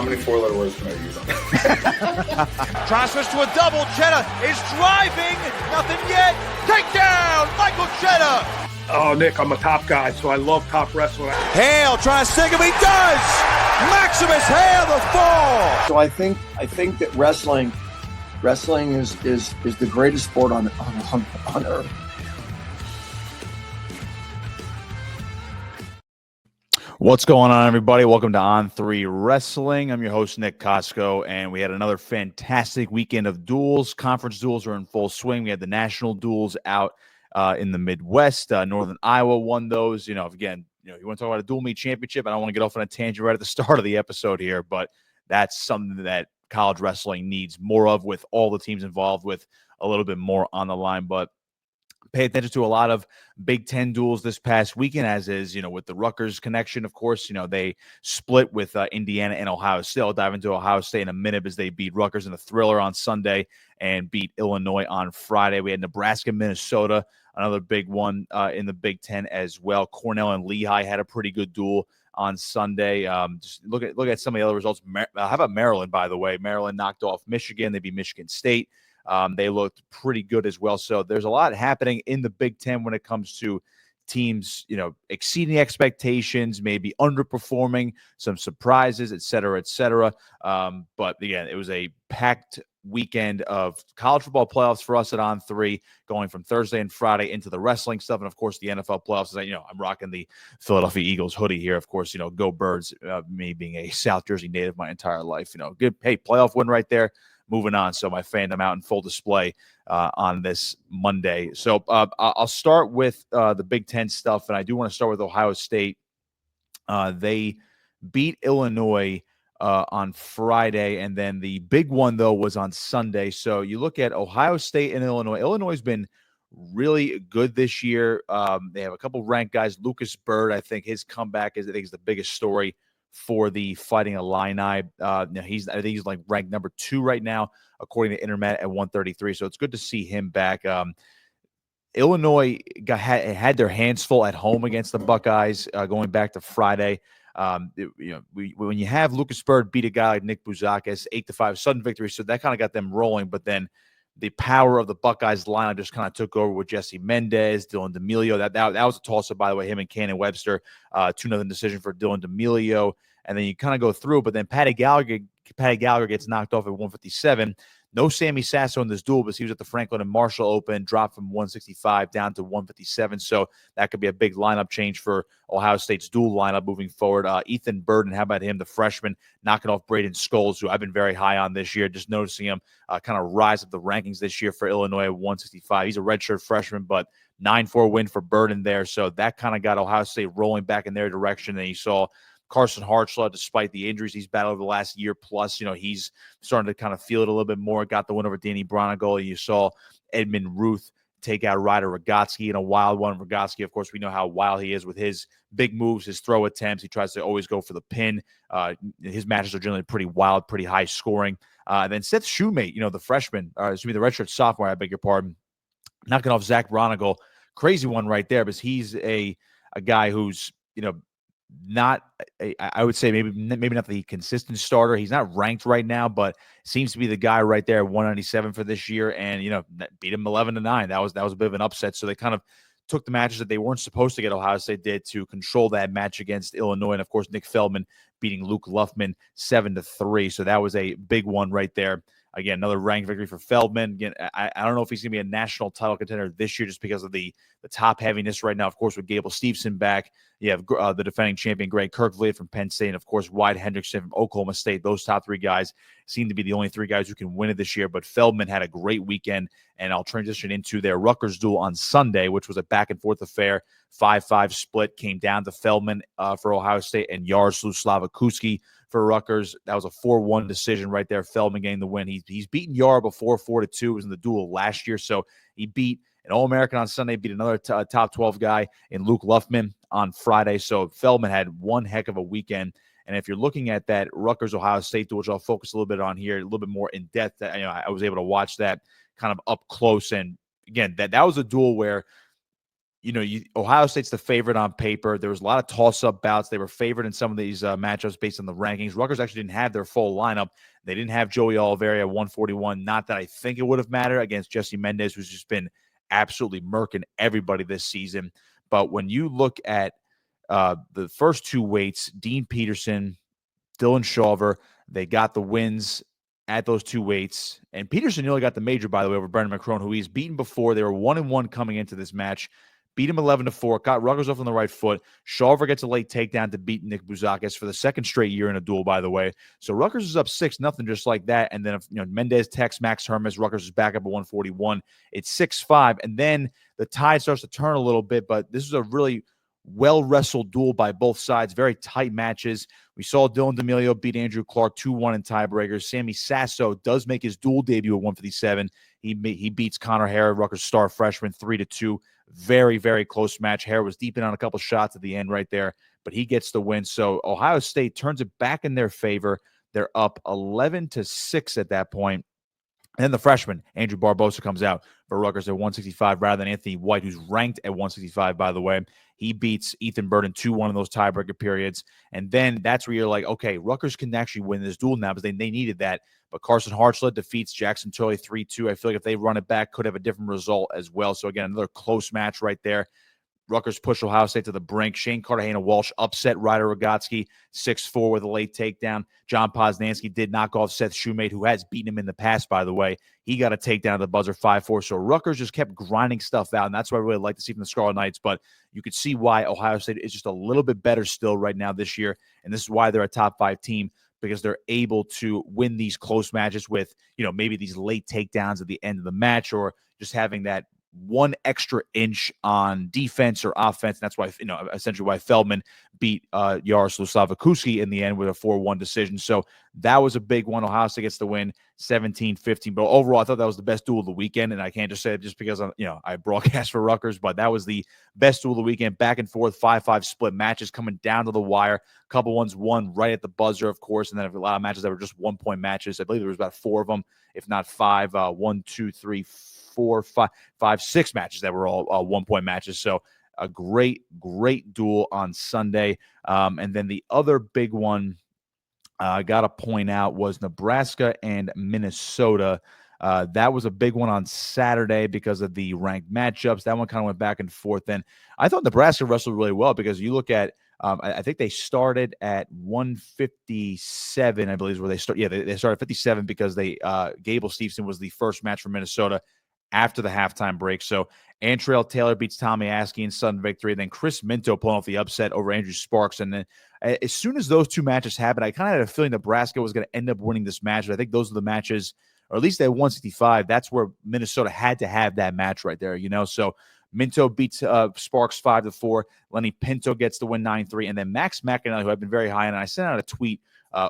How many four-letter words can I use on that? Transfers to a double. Cheddar is driving. Nothing yet. Takedown. Michael Cheddar. Oh, Nick, I'm a top guy, so I love top wrestling. Hale trying to stick him. He does. Maximus Hale the fall. So I think that wrestling is the greatest sport on earth. What's going on, everybody? Welcome to On3 Wrestling. I'm your host, Nick Costco, and we had another fantastic weekend of duels. Conference duels are in full swing. We had the national duels out in the Midwest. Northern Iowa won those. You want to talk about a dual meet championship. I don't want to get off on a tangent right at the start of the episode here, but that's something that college wrestling needs more of, with all the teams involved, with a little bit more on the line. But pay attention to a lot of Big Ten duels this past weekend, as is, with the Rutgers connection, of course. They split with Indiana and Ohio State. I'll dive into Ohio State in a minute as they beat Rutgers in the thriller on Sunday and beat Illinois on Friday. We had Nebraska, Minnesota, another big one in the Big Ten as well. Cornell and Lehigh had a pretty good duel on Sunday. Just look at some of the other results. How about Maryland, by the way? Maryland knocked off Michigan. They beat Michigan State. They looked pretty good as well. So there's a lot happening in the Big Ten when it comes to teams, exceeding expectations, maybe underperforming, some surprises, et cetera, et cetera. But again, it was a packed weekend of college football playoffs for us at On3, going from Thursday and Friday into the wrestling stuff. And of course, the NFL playoffs. I'm rocking the Philadelphia Eagles hoodie here. Of course, go Birds, me being a South Jersey native my entire life, good. Hey, playoff win right there. Moving on. So my fandom out in full display on this Monday. So I'll start with the Big Ten stuff, and I do want to start with Ohio State. They beat Illinois on Friday, and then the big one, though, was on Sunday. So you look at Ohio State and Illinois. Illinois has been really good this year. They have a couple ranked guys. Lucas Bird, I think his comeback is the biggest story for the Fighting Illini. I think he's like ranked number 2 right now, according to Internet, at 133. So it's good to see him back. Illinois had their hands full at home against the Buckeyes going back to Friday. When you have Lucas Bird beat a guy like Nick Bouzakis, 8-5 sudden victory, so that kind of got them rolling. But then the power of the Buckeyes lineup just kind of took over with Jesse Mendez, Dylan D'Amelio. That was a toss-up, by the way, him and Cannon Webster. 2-0 decision for Dylan D'Amelio. And then you kind of go through, but then Patty Gallagher gets knocked off at 157. No Sammy Sasso in this duel, but he was at the Franklin and Marshall Open, dropped from 165 down to 157. So that could be a big lineup change for Ohio State's dual lineup moving forward. Ethan Burden, how about him, the freshman, knocking off Braden Scholes, who I've been very high on this year, just noticing him kind of rise up the rankings this year for Illinois at 165. He's a redshirt freshman, but 9-4 win for Burden there. So that kind of got Ohio State rolling back in their direction. And you saw Carson Hartzlaw, despite the injuries he's battled over the last year plus, he's starting to kind of feel it a little bit more. Got the win over Danny Bronigal. You saw Edmund Ruth take out Ryder Rogotsky in a wild one. Rogotsky, of course, we know how wild he is with his big moves, his throw attempts. He tries to always go for the pin. His matches are generally pretty wild, pretty high scoring. Then Seth Shoemate, the freshman, the redshirt sophomore, I beg your pardon, knocking off Zach Bronigal. Crazy one right there, because he's a guy who's, not I would say maybe not the consistent starter. He's not ranked right now, but seems to be the guy right there, 197 for this year, and beat him 11-9. That was a bit of an upset. So they kind of took the matches that they weren't supposed to get. Ohio State did to control that match against Illinois, and of course Nick Feldman beating Luke Luffman 7-3. So that was a big one right there. Again, another ranked victory for Feldman. Again, I don't know if he's going to be a national title contender this year just because of the top heaviness right now. Of course, with Gable Steveson back, you have the defending champion Greg Kirkvliet from Penn State, and of course, Wyatt Hendrickson from Oklahoma State. Those top 3 guys seem to be the only 3 guys who can win it this year. But Feldman had a great weekend, and I'll transition into their Rutgers duel on Sunday, which was a back-and-forth affair. 5-5 split came down to Feldman for Ohio State and Jaroslav Slavakuski for Rutgers. That was a 4-1 decision right there. Feldman getting the win. He's beaten Yar before 4-2. Was in the duel last year, so he beat an All-American on Sunday, beat another top 12 guy in Luke Luffman on Friday. So Feldman had one heck of a weekend. And if you're looking at that Rutgers-Ohio State duel, which I'll focus a little bit on here, a little bit more in depth, I was able to watch that kind of up close. And again, that was a duel where Ohio State's the favorite on paper. There was a lot of toss-up bouts. They were favored in some of these matchups based on the rankings. Rutgers actually didn't have their full lineup. They didn't have Joey Oliveira at 141. Not that I think it would have mattered against Jesse Mendez, who's just been absolutely murking everybody this season. But when you look at the first two weights, Dean Peterson, Dylan Chauver, they got the wins at those two weights. And Peterson nearly got the major, by the way, over Brendan McCrone, who he's beaten before. They were 1-1 coming into this match. Beat him 11-4, got Rutgers off on the right foot. Chauver gets a late takedown to beat Nick Bouzakis for the second straight year in a duel, by the way. So Rutgers is up 6-0 just like that. And then Mendez, Tex, Max Hermes, Rutgers is back up at 141. It's 6-5. And then the tide starts to turn a little bit, but this is a really well-wrestled duel by both sides. Very tight matches. We saw Dylan D'Amelio beat Andrew Clark 2-1 in tiebreakers. Sammy Sasso does make his duel debut at 157. He beats Connor Hare, Rutgers star freshman, 3-2. Very, very close match. Hare was deep in on a couple shots at the end right there, but he gets the win. So Ohio State turns it back in their favor. They're up 11-6 at that point. And then the freshman, Andrew Barbosa, comes out for Rutgers at 165 rather than Anthony White, who's ranked at 165, by the way. He beats Ethan Burden 2-1 in those tiebreaker periods. And then that's where you're like, okay, Rutgers can actually win this duel now because they needed that. But Carson Hartslett defeats Jackson Tully 3-2. I feel like if they run it back, could have a different result as well. So, again, another close match right there. Rutgers push Ohio State to the brink. Shane Cartagena-Walsh upset Ryder Rogotsky 6-4 with a late takedown. John Poznansky did knock off Seth Shoemate, who has beaten him in the past, by the way. He got a takedown at the buzzer 5-4. So Rutgers just kept grinding stuff out, and that's what I really like to see from the Scarlet Knights. But you could see why Ohio State is just a little bit better still right now this year, and this is why they're a top 5 team, because they're able to win these close matches with, maybe these late takedowns at the end of the match, or just having that one extra inch on defense or offense. And that's why, essentially why Feldman beat Jaroslav Slavakuski in the end with a 4-1 decision. So that was a big one. Ohio State gets the win 17-15. But overall, I thought that was the best duel of the weekend. And I can't just say it just because I broadcast for Rutgers, but that was the best duel of the weekend. Back and forth, 5-5 split matches coming down to the wire. A couple ones won right at the buzzer, of course. And then a lot of matches that were just 1-point matches. I believe there was about 4 of them, if not 5. 1, 2, 3, 4, 5, 6 matches that were all 1-point matches. So a great duel on Sunday. And then the other big one I got to point out was Nebraska and Minnesota. That was a big one on Saturday because of the ranked matchups. That one kind of went back and forth. And I thought Nebraska wrestled really well because you look at, I think they started at 157, I believe is where they start. Yeah, they started at 57 because Gable Stevenson was the first match for Minnesota after the halftime break. So Antrell Taylor beats Tommy Askey in sudden victory. Then Chris Minto pulling off the upset over Andrew Sparks. And then as soon as those two matches happened, I kind of had a feeling Nebraska was going to end up winning this match. But I think those are the matches, or at least at 165, that's where Minnesota had to have that match right there, So Minto beats Sparks 5-4. Lenny Pinto gets the win 9-3. And then Max McEnelly, who I've been very high on, and I sent out a tweet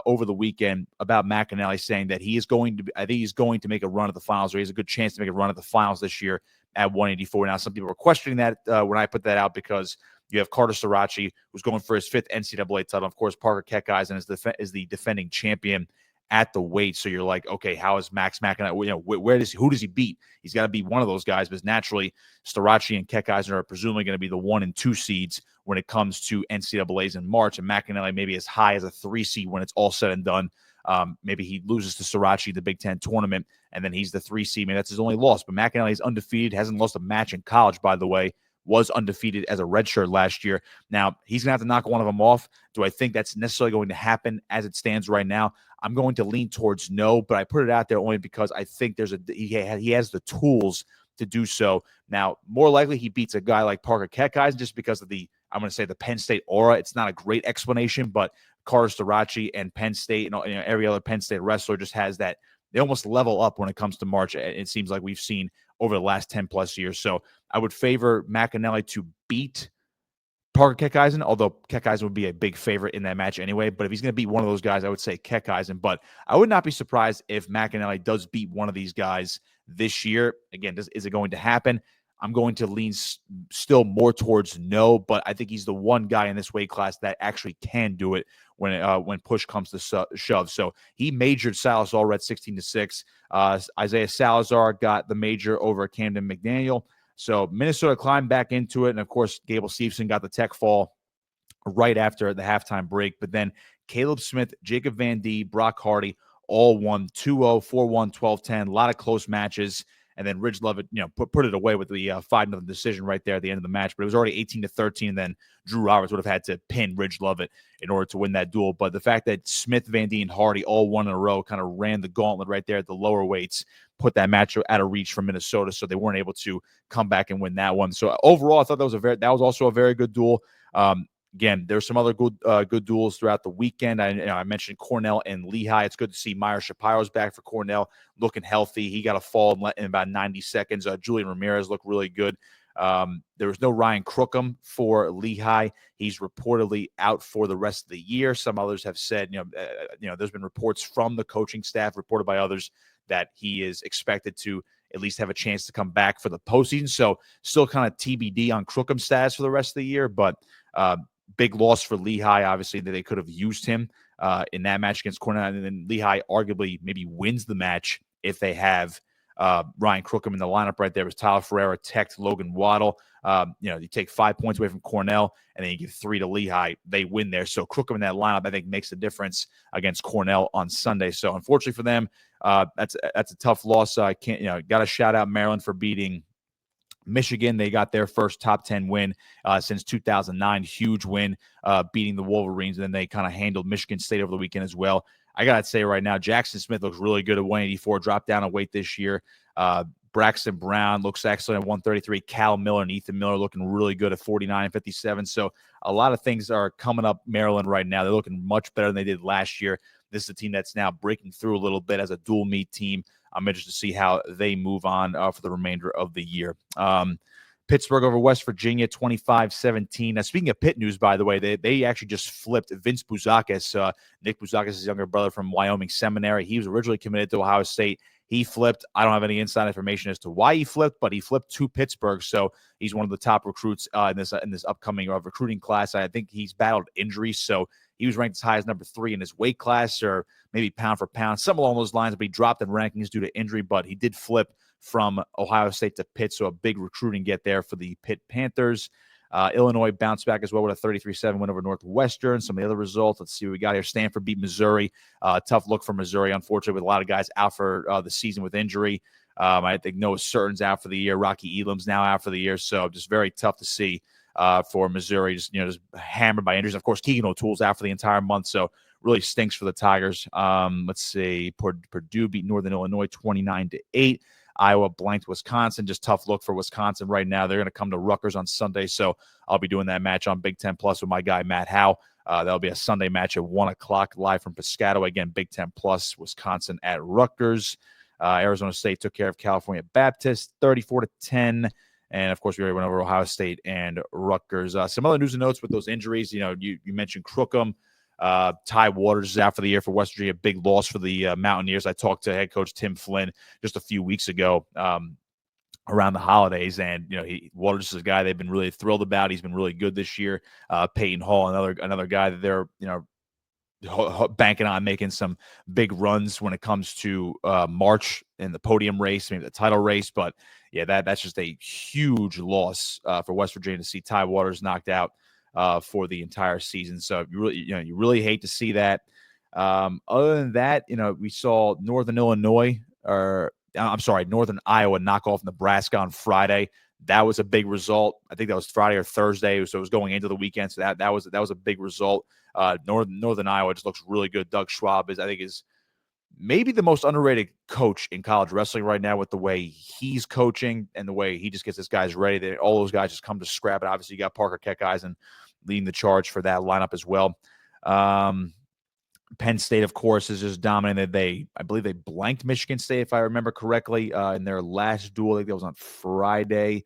over the weekend about McEnelly saying that I think he's going to make a run at the finals, or he has a good chance to make a run at the finals this year at 184. Now, some people were questioning that when I put that out because you have Carter Sirachi, who's going for his 5th NCAA title. Of course, Parker Kekeisen is the defending champion at the weight. So you're like, okay, how is Max McEnelly? Who does he beat? He's got to beat one of those guys, because naturally Starachi and Kekeisen are presumably going to be the 1 and 2 seeds when it comes to NCAAs in March, and McEnelly maybe as high as a 3 seed when it's all said and done. Maybe he loses to Starachi the Big Ten tournament, and then he's the 3 seed. Maybe that's his only loss. But McEnelly is undefeated, hasn't lost a match in college, by the way. Was undefeated as a redshirt last year. Now, he's going to have to knock one of them off. Do I think that's necessarily going to happen as it stands right now? I'm going to lean towards no, but I put it out there only because I think he has the tools to do so. Now, more likely he beats a guy like Parker Kekeisen just because of the Penn State aura. It's not a great explanation, but Carter Starachi and Penn State, every other Penn State wrestler just has that. They almost level up when it comes to March. It seems like we've seen over the last 10 plus years. So I would favor McEnelly to beat Parker Kekeisen, although Kekeisen would be a big favorite in that match anyway. But if he's going to beat one of those guys, I would say Kekeisen. But I would not be surprised if McEnelly does beat one of these guys this year. Again, is it going to happen? I'm going to lean still more towards no, but I think he's the one guy in this weight class that actually can do it when push comes to shove. So he majored Silas Allred 16-6. Isaiah Salazar got the major over Camden McDaniel. So Minnesota climbed back into it. And, of course, Gable Steveson got the tech fall right after the halftime break. But then Caleb Smith, Jacob Van D, Brock Hardy all won 2-0, 4-1, 12-10. A lot of close matches. And then Ridge Lovett, put it away with the 5-0 decision right there at the end of the match. But it was already 18-13. And then Drew Roberts would have had to pin Ridge Lovett in order to win that duel. But the fact that Smith, Van D, and Hardy all won in a row kind of ran the gauntlet right there at the lower weights, put that match out of reach for Minnesota, so they weren't able to come back and win that one. So overall, I thought that was also a very good duel. Again, there's some other good duels throughout the weekend. I mentioned Cornell and Lehigh. It's good to see Meyer Shapiro's back for Cornell, looking healthy. He got a fall in about 90 seconds. Julian Ramirez looked really good. There was no Ryan Crookham for Lehigh. He's reportedly out for the rest of the year. Some others have said, there's been reports from the coaching staff, reported by others, that he is expected to at least have a chance to come back for the postseason. So still kind of TBD on Crookham's status for the rest of the year, but big loss for Lehigh, obviously, that they could have used him in that match against Cornell. And then Lehigh arguably maybe wins the match if they have Ryan Crookham in the lineup right there. It was Tyler Ferreira, Tech, Logan Waddle. You take 5 points away from Cornell, and then you give 3 to Lehigh. They win there. So Crookham in that lineup, I think, makes a difference against Cornell on Sunday. So unfortunately for them, that's a tough loss. I can't, got to shout out Maryland for beating Michigan. They got their first top 10 win since 2009. Huge win, beating the Wolverines. And then they kind of handled Michigan State over the weekend as well. I got to say right now, Jackson Smith looks really good at 184, dropped down a weight this year. Braxton Brown looks excellent at 133. Cal Miller and Ethan Miller looking really good at 49 and 57. So a lot of things are coming up Maryland right now. They're looking much better than they did last year. This is a team that's now breaking through a little bit as a dual meet team. I'm interested to see how they move on for the remainder of the year. Pittsburgh over West Virginia, 25-17. Now, speaking of Pitt news, by the way, they actually just flipped Vince Bouzakis, Nick Bouzakis' younger brother from Wyoming Seminary. He was originally committed to Ohio State. He flipped. I don't have any inside information as to why he flipped, but he flipped to Pittsburgh. So he's one of the top recruits in this upcoming recruiting class. I think he's battled injuries, so he was ranked as high as number 3 in his weight class, or maybe pound for pound, something along those lines. But he dropped in rankings due to injury, but he did flip from Ohio State to Pitt, so a big recruiting get there for the Pitt Panthers. Illinois bounced back as well with a 33-7 win over Northwestern. Some of the other results, let's see what we got here. Stanford beat Missouri. Tough look for Missouri, unfortunately, with a lot of guys out for the season with injury. I think Noah Certain's out for the year. Rocky Elam's now out for the year, so just very tough to see for Missouri, just hammered by injuries. Of course, Keegan O'Toole's out for the entire month, so really stinks for the Tigers. Let's see, Purdue beat Northern Illinois 29-8. Iowa blanked Wisconsin. Just tough look for Wisconsin right now. They're going to come to Rutgers on Sunday, so I'll be doing that match on Big Ten Plus with my guy Matt Howe. That'll be a Sunday match at 1 o'clock live from Piscataway. Again, Big Ten Plus, Wisconsin at Rutgers. Arizona State took care of California Baptist 34-10. And, of course, we already went over Ohio State and Rutgers. Some other news and notes with those injuries. You mentioned Crookham. Ty Waters is out for the year for West Virginia. Big loss for the Mountaineers. I talked to head coach Tim Flynn just a few weeks ago around the holidays, and Waters is a guy they've been really thrilled about. He's been really good this year. Peyton Hall, another guy that they're banking on making some big runs when it comes to March in the podium race, maybe the title race. But yeah, that's just a huge loss for West Virginia to see Ty Waters knocked out for the entire season. So you really hate to see that. Other than that, we saw Northern Iowa knock off Nebraska on Friday. That was a big result. I think that was Friday or Thursday, so it was going into the weekend. So that was a big result. Northern Iowa just looks really good. Doug Schwab is maybe the most underrated coach in college wrestling right now, with the way he's coaching and the way he just gets his guys ready. All those guys just come to scrap. And obviously, you got Parker Keckeisen leading the charge for that lineup as well. Penn State, of course, is just dominated. I believe they blanked Michigan State, if I remember correctly, in their last duel. I think that was on Friday.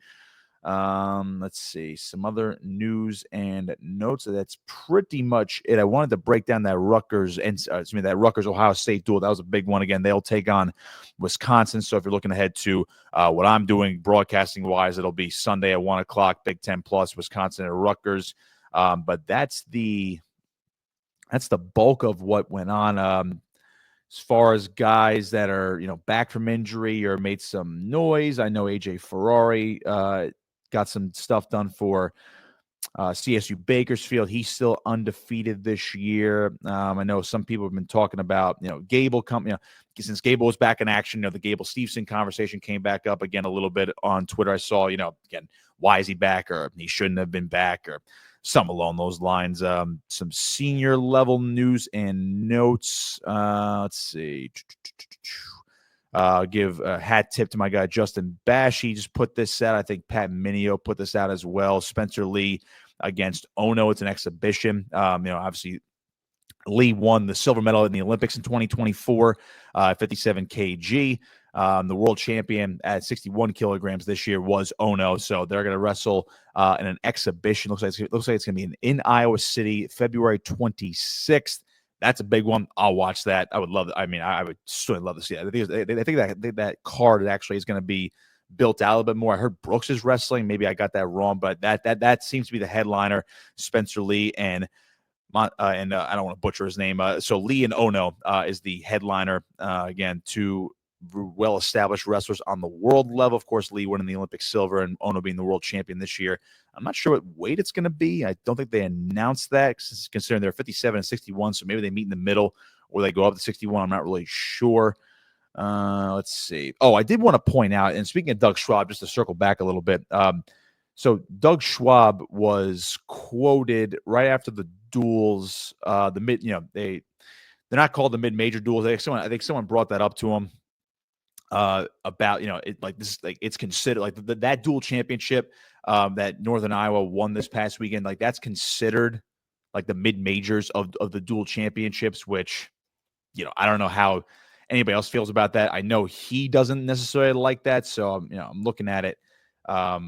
Let's see, some other news and notes. That's pretty much it. I wanted to break down that Rutgers Ohio State duel. That was a big one. Again, they'll take on Wisconsin. So if you're looking ahead to what I'm doing broadcasting wise, it'll be Sunday at 1 o'clock, Big Ten Plus, Wisconsin at Rutgers. But that's the bulk of what went on. As far as guys that are, back from injury or made some noise, I know AJ Ferrari got some stuff done for CSU Bakersfield. He's still undefeated this year. I know some people have been talking about, Gable coming, since Gable was back in action, the Gable Stevenson conversation came back up again a little bit on Twitter. I saw, again, why is he back, or he shouldn't have been back, or some along those lines. Some senior level news and notes. Let's see. Give a hat tip to my guy Justin Bash. He just put this out. I think Pat Minio put this out as well. Spencer Lee against Ono. It's an exhibition. Obviously Lee won the silver medal in the Olympics in 2024, 57 kg. The world champion at 61 kilograms this year was Ono. So they're going to wrestle in an exhibition. Looks like it's going to be in Iowa City, February 26th. That's a big one. I'll watch that. I would love it. I mean, I would certainly love to see that. I think that card actually is going to be built out a little bit more. I heard Brooks is wrestling. Maybe I got that wrong, but that seems to be the headliner. Spencer Lee and I don't want to butcher his name. So Lee and Ono is the headliner. Again, two well-established wrestlers on the world level. Of course, Lee winning the Olympic silver and Ono being the world champion this year. I'm not sure what weight it's going to be. I don't think they announced that, considering they're 57 and 61. So maybe they meet in the middle or they go up to 61. I'm not really sure. Let's see. Oh, I did want to point out, and speaking of Doug Schwab, just to circle back a little bit. So Doug Schwab was quoted right after the duels, they're not called the mid-major duels. I think someone brought that up to him about, it's considered like that dual championship that Northern Iowa won this past weekend. Like that's considered like the mid-majors of the dual championships, which, I don't know how anybody else feels about that. I know he doesn't necessarily like that. So, I'm looking at it. Let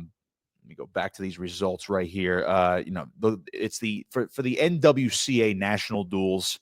me go back to these results right here. It's for the NWCA national duels.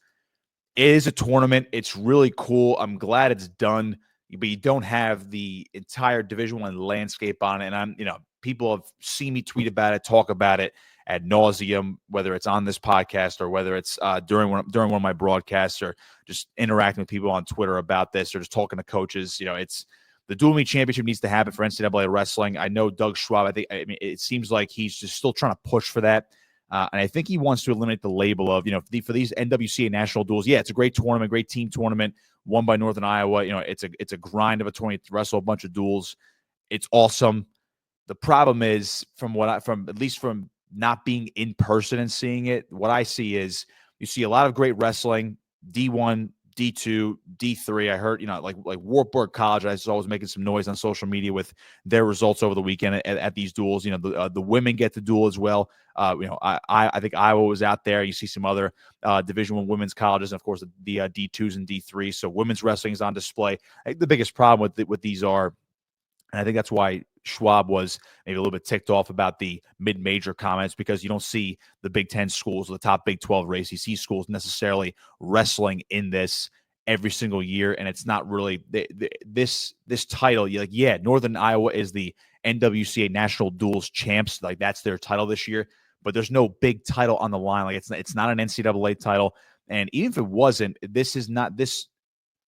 It is a tournament. It's really cool. I'm glad it's done, but you don't have the entire Division I landscape on it. And people have seen me tweet about it, talk about it ad nauseum, whether it's on this podcast or whether it's during one of my broadcasts or just interacting with people on Twitter about this or just talking to coaches. It's the dual meet championship needs to happen for NCAA wrestling. I know Doug Schwab. It seems like he's just still trying to push for that. And I think he wants to eliminate the label of, for these NWCA national duels. Yeah, it's a great tournament, great team tournament, won by Northern Iowa. It's a grind of a tournament to wrestle a bunch of duels. It's awesome. The problem is, from not being in person and seeing it, what I see is you see a lot of great wrestling, D1, D2, D3. I heard, like Wartburg College, I was always making some noise on social media with their results over the weekend at these duels. The women get the duel as well. I think Iowa was out there. You see some other Division I women's colleges, and of course the D2s and D3. So women's wrestling is on display. I think the biggest problem with these are, and I think that's why Schwab was maybe a little bit ticked off about the mid-major comments, because you don't see the Big Ten schools or the top Big 12 or ACC schools necessarily wrestling in this every single year. And it's not really this title. You're like, Northern Iowa is the NWCA National Duels champs. Like that's their title this year, but there's no big title on the line. Like it's not an NCAA title. And even if it wasn't, this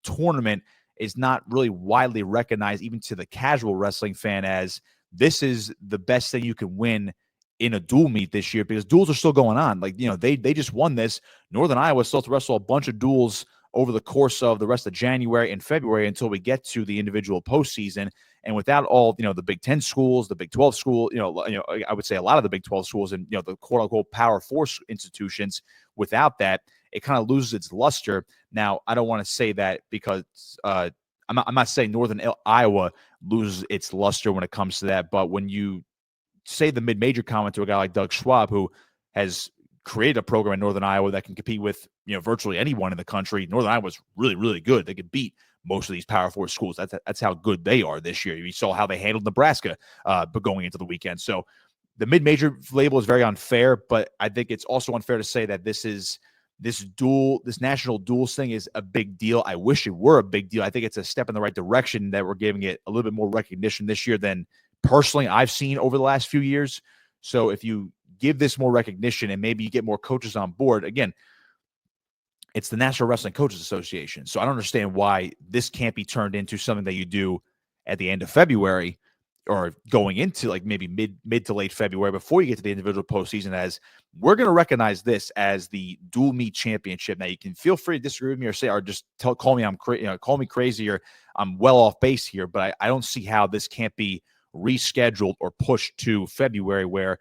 tournament is not really widely recognized, even to the casual wrestling fan, as this is the best thing you can win in a dual meet this year, because duels are still going on. Like, they just won this. Northern Iowa still has to wrestle a bunch of duels over the course of the rest of January and February until we get to the individual postseason. And without all, the Big 10 schools, the Big 12 school, I would say a lot of the Big 12 schools and, the quote unquote Power 4 institutions, without that, it kind of loses its luster. Now, I don't want to say that because I'm not saying Northern Iowa loses its luster when it comes to that, but when you say the mid-major comment to a guy like Doug Schwab, who has created a program in Northern Iowa that can compete with virtually anyone in the country. Northern Iowa is really, really good. They could beat most of these Power 4 schools. That's how good they are this year. You saw how they handled Nebraska, but going into the weekend. So the mid-major label is very unfair, but I think it's also unfair to say that this national duels thing is a big deal. I wish it were a big deal. I think it's a step in the right direction that we're giving it a little bit more recognition this year than personally I've seen over the last few years. So if you give this more recognition and maybe you get more coaches on board, again, It's the National Wrestling Coaches Association. So I don't understand why this can't be turned into something that you do at the end of February or going into like maybe mid to late February before you get to the individual postseason, as we're going to recognize this as the dual meet championship. Now you can feel free to disagree with me or say, or just call me call me crazy or I'm well off base here, but I don't see how this can't be rescheduled or pushed to February where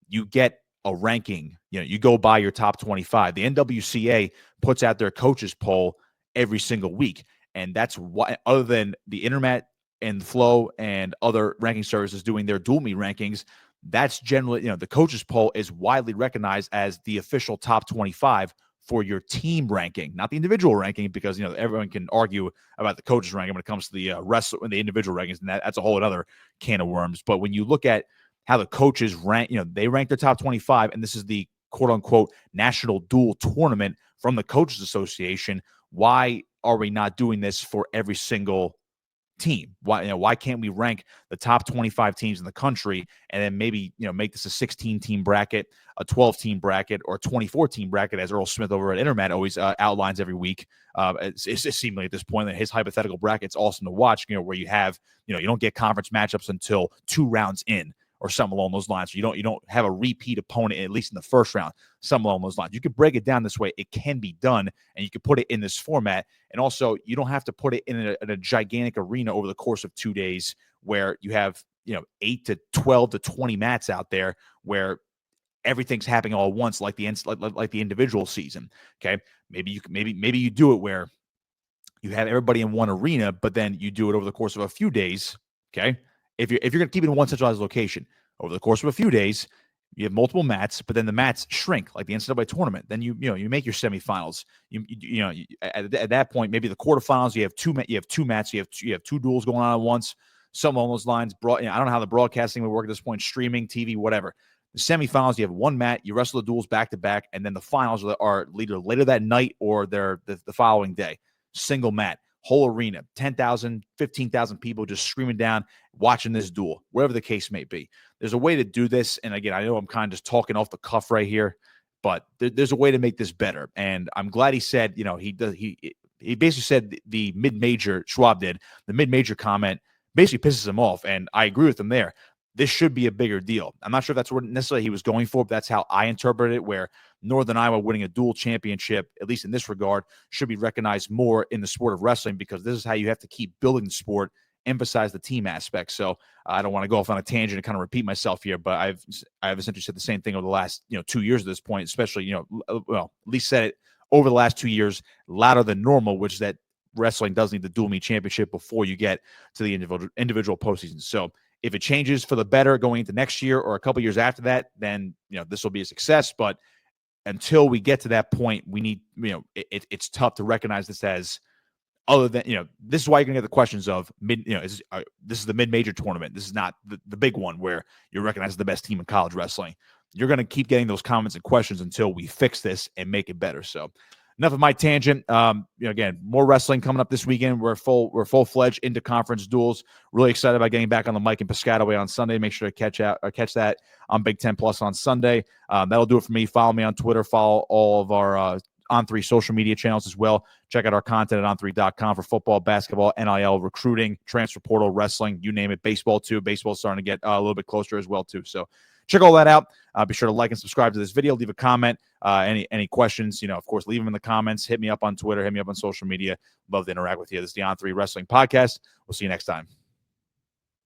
you get a ranking. You go by your top 25. The NWCA puts out their coaches poll every single week. And that's why, other than the Internet and Flow and other ranking services doing their dual meet rankings, that's generally, the coaches poll is widely recognized as the official top 25 for your team ranking, not the individual ranking, because, everyone can argue about the coaches ranking when it comes to the wrestler and the individual rankings. And that's a whole other can of worms. But when you look at how the coaches rank, they rank their top 25, and this is the quote unquote national dual tournament from the Coaches Association. Why are we not doing this for every single team? Why can't we rank the top 25 teams in the country and then maybe, make this a 16-team bracket, a 12-team bracket, or a 24-team bracket, as Earl Smith over at Internet always outlines every week. It's seemingly at this point that his hypothetical bracket's awesome to watch, where you have, you don't get conference matchups until 2 rounds in, or something along those lines. You don't have a repeat opponent, at least in the first round, something along those lines. You could break it down this way. It can be done, and you could put it in this format. And also, you don't have to put it in a gigantic arena over the course of 2 days where you have, 8 to 12 to 20 mats out there where everything's happening all at once, like the individual season. Okay, maybe you do it where you have everybody in one arena, but then you do it over the course of a few days. Okay. If you're going to keep it in one centralized location over the course of a few days, you have multiple mats, but then the mats shrink like the NCAA tournament. Then you make your semifinals. At that point, maybe the quarterfinals, you have two mats, you have 2 duels going on at once. Something along those lines. I don't know how the broadcasting would work at this point, streaming, TV, whatever. The semifinals, you have 1 mat, you wrestle the duels back to back, and then the finals are either later that night or they're the following day. Single mat. Whole arena, 10,000, 15,000 people just screaming down, watching this duel, whatever the case may be. There's a way to do this. And again, I know I'm kind of just talking off the cuff right here, but there's a way to make this better. And I'm glad he said, he basically said the mid-major, Schwab did, the mid-major comment basically pisses him off. And I agree with him there. This should be a bigger deal. I'm not sure if that's what necessarily he was going for, but that's how I interpret it, where Northern Iowa winning a dual championship, at least in this regard, should be recognized more in the sport of wrestling, because this is how you have to keep building the sport, emphasize the team aspect. So I don't want to go off on a tangent and kind of repeat myself here, but I've essentially said the same thing over the last 2 years at this point, especially, at least said it over the last 2 years louder than normal, which is that wrestling does need the dual meet championship before you get to the individual postseason. So if it changes for the better going into next year or a couple years after that, then this will be a success. But until we get to that point, we need it's tough to recognize this as other than this is why you're gonna get the questions of this is the mid-major tournament. This is not the big one where you're recognized as the best team in college wrestling. You're gonna keep getting those comments and questions until we fix this and make it better. So enough of my tangent. Again, more wrestling coming up this weekend. We're full-fledged into conference duels. Really excited about getting back on the mic in Piscataway on Sunday. Make sure to catch that on Big Ten Plus on Sunday. That'll do it for me. Follow me on Twitter. Follow all of our On3 social media channels as well. Check out our content at on3.com for football, basketball, NIL, recruiting, transfer portal, wrestling, you name it. Baseball too. Baseball's starting to get a little bit closer as well too. So check all that out. Be sure to like and subscribe to this video. Leave a comment. Any questions, of course, leave them in the comments. Hit me up on Twitter. Hit me up on social media. Love to interact with you. This is the On3 Wrestling Podcast. We'll see you next time.